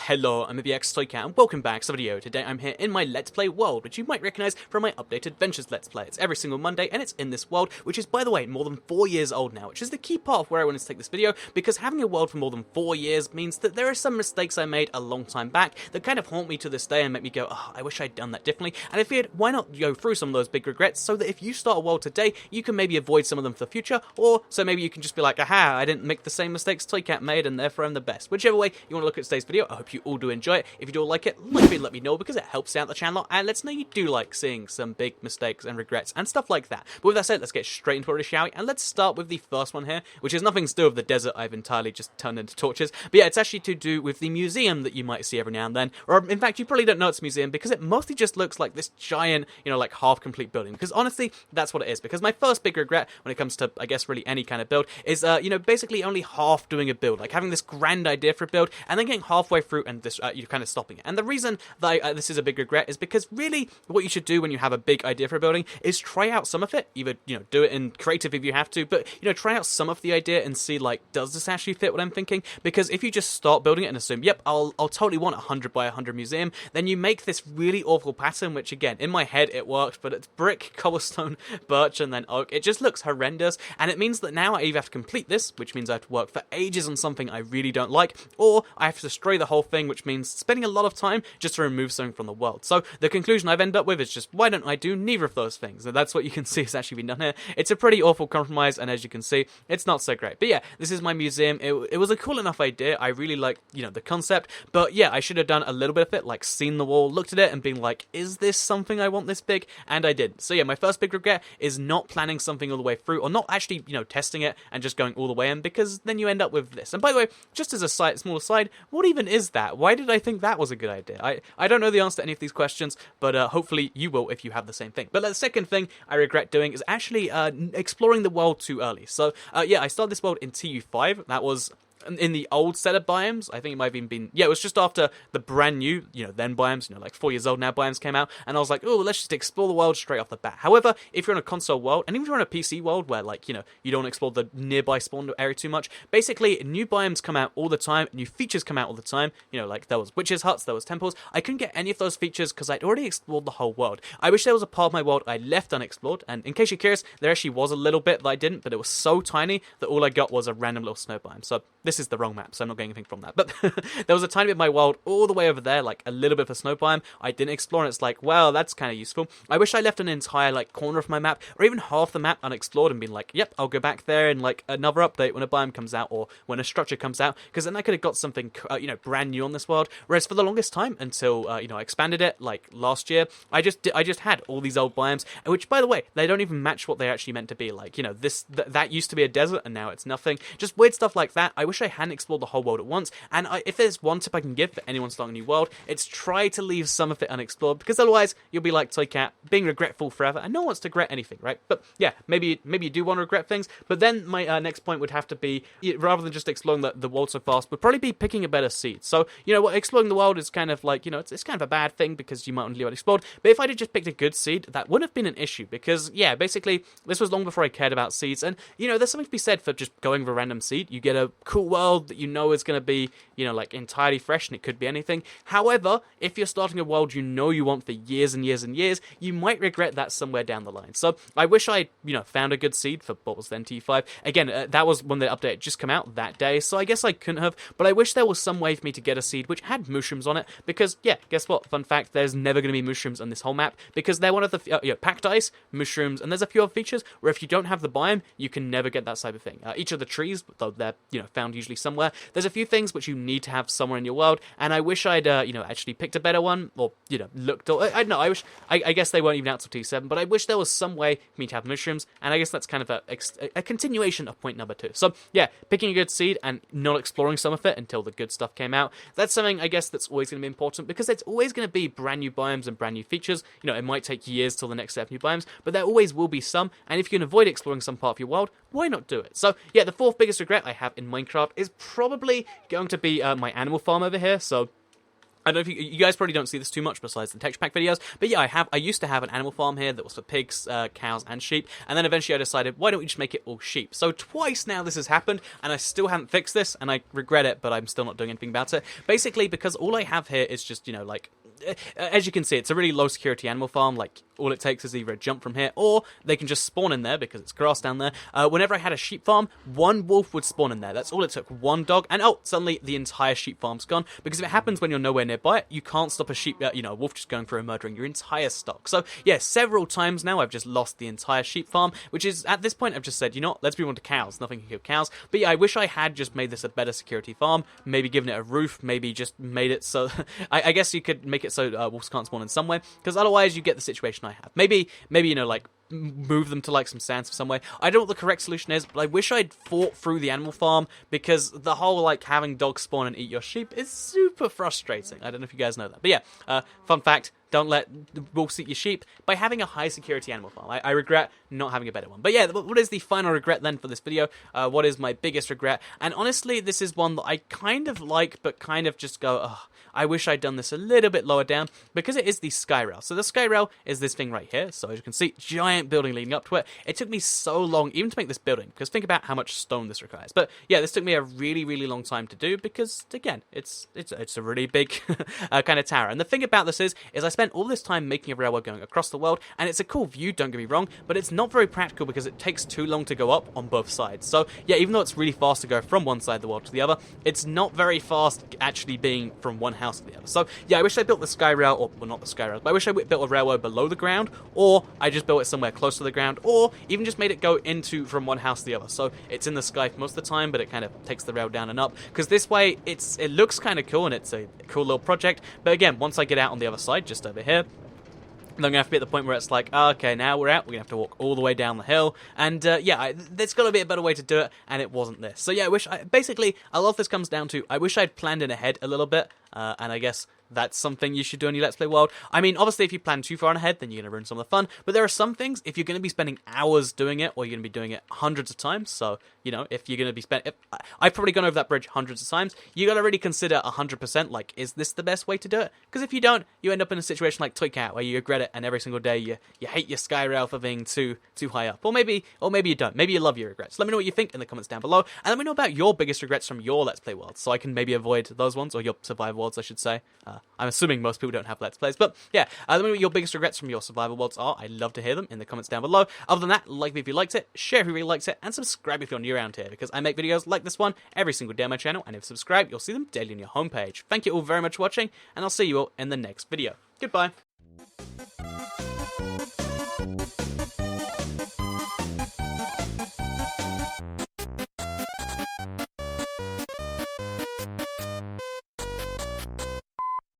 Hello, I'm the Toycat, and welcome back to the video. Today I'm here in my Let's Play world, which you might recognise from my Updated Adventures Let's Play. It's every single Monday, and it's in this world, which is, by the way, more than 4 years old now, which is the key part of where I wanted to take this video, because having a world for more than 4 years means that there are some mistakes I made a long time back that kind of haunt me to this day and make me go, oh, I wish I'd done that differently, and I figured, why not go through some of those big regrets, so that if you start a world today, you can maybe avoid some of them for the future, or so maybe you can just be like, aha, I didn't make the same mistakes Toycat made, and therefore I'm the best. Whichever way you want to look at today's video, I hope you all do enjoy it. If you do like it, let me know, because it helps out the channel and lets know you do like seeing some big mistakes and regrets and stuff like that. But with that said, let's get straight into it, shall we? And let's start with the first one here, which has nothing to do with the desert I've entirely just turned into torches. But yeah, it's actually to do with the museum that you might see every now and then. Or in fact, you probably don't know it's a museum because it mostly just looks like this giant, like half-complete building. Because honestly, that's what it is. Because my first big regret when it comes to, I guess, really any kind of build is, basically only half doing a build. Like having this grand idea for a build and then getting halfway through and this, you're kind of stopping it. And the reason that this is a big regret is because really what you should do when you have a big idea for a building is try out some of it. Either, do it in creative if you have to, but, try out some of the idea and see, like, does this actually fit what I'm thinking? Because if you just start building it and assume, yep, I'll totally want a 100 by 100 museum, then you make this really awful pattern, which again, in my head it worked, but it's brick, cobblestone, birch, and then oak. It just looks horrendous, and it means that now I either have to complete this, which means I have to work for ages on something I really don't like, or I have to destroy the whole thing, which means spending a lot of time just to remove something from the world. So the conclusion I've ended up with is just, why don't I do neither of those things? And that's what you can see has actually been done here. It's a pretty awful compromise, and as you can see, it's not so great. But yeah, this is my museum. It was a cool enough idea. I really like, the concept, but yeah, I should have done a little bit of it, like seen the wall, looked at it, and been like, is this something I want this big? And I did. So yeah, my first big regret is not planning something all the way through, or not actually, testing it and just going all the way in, because then you end up with this. And by the way, just as a small aside, what even is that? Why did I think that was a good idea? I don't know the answer to any of these questions, but hopefully you will if you have the same thing. But the second thing I regret doing is actually exploring the world too early. So yeah, I started this world in TU5. That was in the old set of biomes. I think it might have even been, yeah, it was just after the brand new, then biomes, like 4 years old now biomes came out, and I was like, oh, let's just explore the world straight off the bat. However, if you're in a console world, and even if you're in a PC world where, like, you don't explore the nearby spawn area too much, basically, new biomes come out all the time, new features come out all the time, like there was witches' huts, there was temples. I couldn't get any of those features because I'd already explored the whole world. I wish there was a part of my world I left unexplored, and in case you're curious, there actually was a little bit that I didn't, but it was so tiny that all I got was a random little snow biome. So this is the wrong map, so I'm not getting anything from that. But there was a tiny bit of my world all the way over there, like a little bit of a snow biome I didn't explore, and it's like, well, that's kind of useful. I wish I left an entire, like, corner of my map, or even half the map unexplored and been like, yep, I'll go back there in, like, another update when a biome comes out, or when a structure comes out, because then I could have got something, brand new on this world. Whereas for the longest time, until, I expanded it, like, last year, I just had all these old biomes, which, by the way, they don't even match what they actually meant to be. Like, that used to be a desert, and now it's nothing. Just weird stuff like that. I wish I hadn't explored the whole world at once, and if there's one tip I can give for anyone starting a new world, it's try to leave some of it unexplored, because otherwise you'll be like Toycat, being regretful forever, and no one wants to regret anything, right? But yeah, maybe you do want to regret things, but then my next point would have to be, rather than just exploring the world so fast, would probably be picking a better seed. So, exploring the world is kind of like, it's kind of a bad thing, because you might only leave it explored, but if I had just picked a good seed, that would have been an issue, because, yeah, basically, this was long before I cared about seeds, and, there's something to be said for just going with a random seed. You get a cool world that is going to be, like, entirely fresh, and it could be anything. However, if you're starting a world you want for years and years and years, you might regret that somewhere down the line. So I wish I, found a good seed for what was then T5. Again, that was when the update had just come out that day, so I guess I couldn't have, but I wish there was some way for me to get a seed which had mushrooms on it, because, yeah, guess what? Fun fact, there's never going to be mushrooms on this whole map, because they're one of the, packed ice, mushrooms, and there's a few other features where if you don't have the biome, you can never get that type of thing. Each of the trees, though they're, found usually somewhere, there's a few things which you need to have somewhere in your world, and I wish I'd, actually picked a better one, or, looked, or, I don't know, I guess they weren't even out till T7, but I wish there was some way for me to have mushrooms, and I guess that's kind of a continuation of point number 2. So, yeah, picking a good seed and not exploring some of it until the good stuff came out, that's something, I guess, that's always going to be important, because it's always going to be brand new biomes and brand new features. It might take years till the next set of new biomes, but there always will be some, and if you can avoid exploring some part of your world, why not do it? So, yeah, the fourth biggest regret I have in Minecraft is probably going to be my animal farm over here. So I don't know if you guys probably don't see this too much besides the texture pack videos, but yeah, I used to have an animal farm here that was for pigs, cows, and sheep, and then eventually I decided, why don't we just make it all sheep? So twice now this has happened, and I still haven't fixed this, and I regret it, but I'm still not doing anything about it. Basically, because all I have here is just, you know, like, as you can see, it's a really low security animal farm. Like, all it takes is either a jump from here, or they can just spawn in there because it's grass down there. Whenever I had a sheep farm, one wolf would spawn in there. That's all it took. One dog, and oh, suddenly the entire sheep farm's gone. Because if it happens when you're nowhere nearby it, you can't stop a sheep, you know, a wolf just going through and murdering your entire stock. So yeah, several times now I've just lost the entire sheep farm, which is, at this point, I've just said, you know what, let's move on to cows. Nothing can kill cows. But yeah, I wish I had just made this a better security farm. Maybe given it a roof. Maybe just made it so I guess you could make it so wolves can't spawn in some way, because otherwise you get the situation I have. Maybe you know, like, move them to like some stands for some way. I don't know what the correct solution is, but I wish I'd fought through the animal farm, because the whole like having dogs spawn and eat your sheep is super frustrating. I don't know if you guys know that, but yeah, fun fact, don't let wolves eat your sheep by having a high security animal farm. I regret not having a better one. But yeah, what is the final regret then for this video? What is my biggest regret? And honestly, this is one that I kind of like, but kind of just go, ugh, I wish I'd done this a little bit lower down, because it is the SkyRail. So the SkyRail is this thing right here. So as you can see, giant building leading up to it. It took me so long even to make this building, because think about how much stone this requires. But yeah, this took me a really, really long time to do, because again, it's a really big kind of tower. And the thing about this is I spent all this time making a railway going across the world, and it's a cool view, don't get me wrong, but it's not very practical because it takes too long to go up on both sides. So yeah, even though it's really fast to go from one side of the world to the other, it's not very fast actually being from one house to the other. So yeah, I wish I built the SkyRail, or well, not the SkyRail, but I wish I built a railway below the ground, or I just built it somewhere close to the ground, or even just made it go into from one house to the other. So it's in the sky for most of the time, but it kind of takes the rail down and up, because this way it looks kind of cool, and it's a cool little project. But again, once I get out on the other side, just over here, then I'm going to have to be at the point where it's like, oh, okay, now we're out, we're going to have to walk all the way down the hill, and yeah, there's got to be a better way to do it, and it wasn't this. So yeah, basically, a lot of this comes down to, I wish I'd planned in ahead a little bit, and I guess that's something you should do in your Let's Play world. I mean, obviously, if you plan too far on ahead, then you're going to ruin some of the fun, but there are some things, if you're going to be spending hours doing it, or you're going to be doing it hundreds of times, so, you know, if you're going to be I've probably gone over that bridge hundreds of times, you got to really consider 100%, like, is this the best way to do it? Because if you don't, you end up in a situation like Toy Cat, where you regret it, and every single day you hate your SkyRail for being too high up. Or maybe you don't. Maybe you love your regrets. Let me know what you think in the comments down below, and let me know about your biggest regrets from your Let's Play world, so I can maybe avoid those ones, or your survival worlds, I should say. I'm assuming most people don't have Let's Plays, but yeah, let me know what your biggest regrets from your survival worlds are. I'd love to hear them in the comments down below. Other than that, like me if you liked it, share if you really liked it, and subscribe if you're new around here, because I make videos like this one every single day on my channel, and if you subscribe, you'll see them daily on your homepage. Thank you all very much for watching, and I'll see you all in the next video. Goodbye.